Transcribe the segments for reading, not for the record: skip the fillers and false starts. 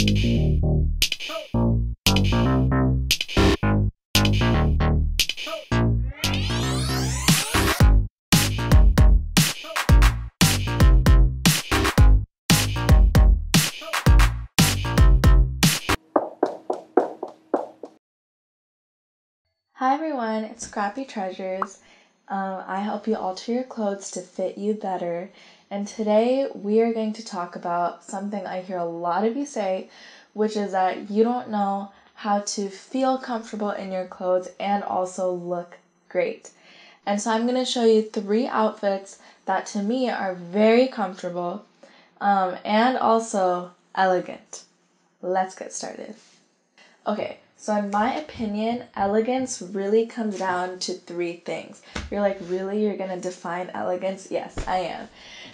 Hi everyone, it's Scrappy Treasures. I help you alter your clothes to fit you better, and today we are going to talk about something I hear a lot of you say, which is that you don't know how to feel comfortable in your clothes and also look great. And so I'm going to show you 3 outfits that to me are very comfortable and also elegant. Let's get started. Okay, so in my opinion, elegance really comes down to 3 things. You're like, really? You're gonna define elegance? Yes, I am.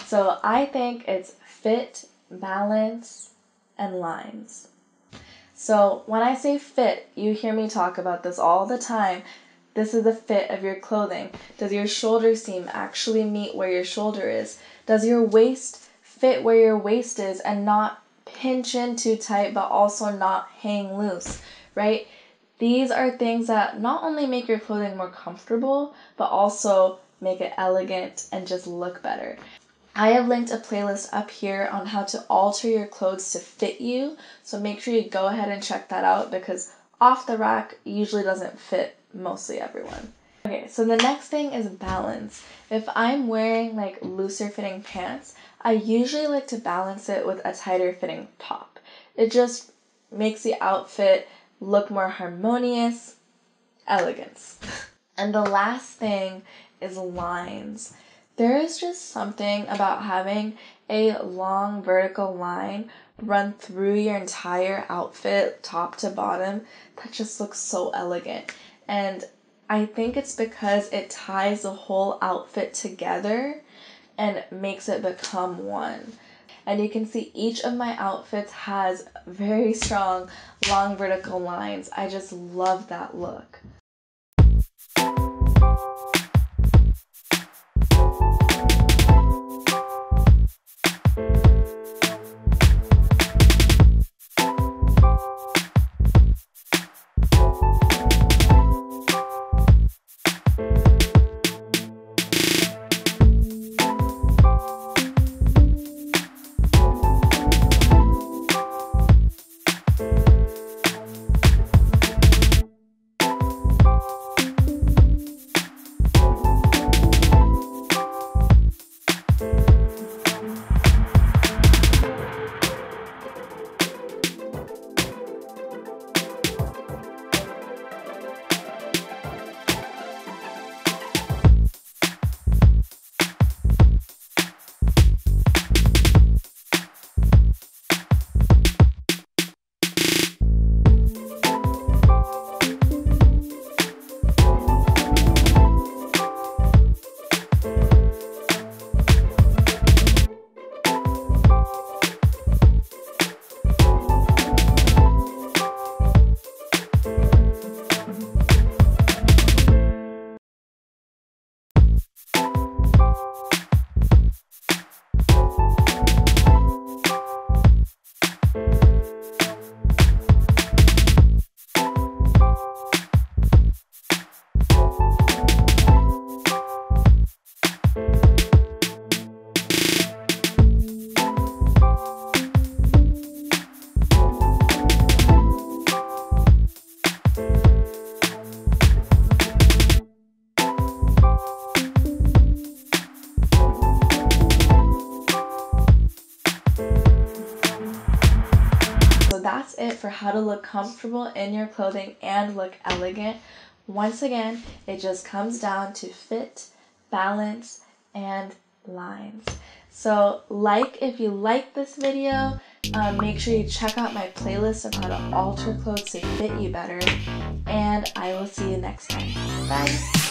So I think it's fit, balance, and lines. So when I say fit, you hear me talk about this all the time. This is the fit of your clothing. Does your shoulder seam actually meet where your shoulder is? Does your waist fit where your waist is and not pinch in too tight but also not hang loose, right? These are things that not only make your clothing more comfortable but also make it elegant and just look better. I have linked a playlist up here on how to alter your clothes to fit you, so make sure you go ahead and check that out because off the rack usually doesn't fit mostly everyone. Okay, so the next thing is balance. If I'm wearing like looser fitting pants, I usually like to balance it with a tighter fitting top. It just makes the outfit look more harmonious, elegance. And the last thing is lines. There is just something about having a long vertical line run through your entire outfit, top to bottom, that just looks so elegant. And I think it's because it ties the whole outfit together and makes it become one. And you can see each of my outfits has very strong long vertical lines. I just love that look. That's it for how to look comfortable in your clothing and look elegant. Once again, it just comes down to fit, balance, and lines. So if you like this video, make sure you check out my playlist of how to alter clothes to fit you better, and I will see you next time. Bye!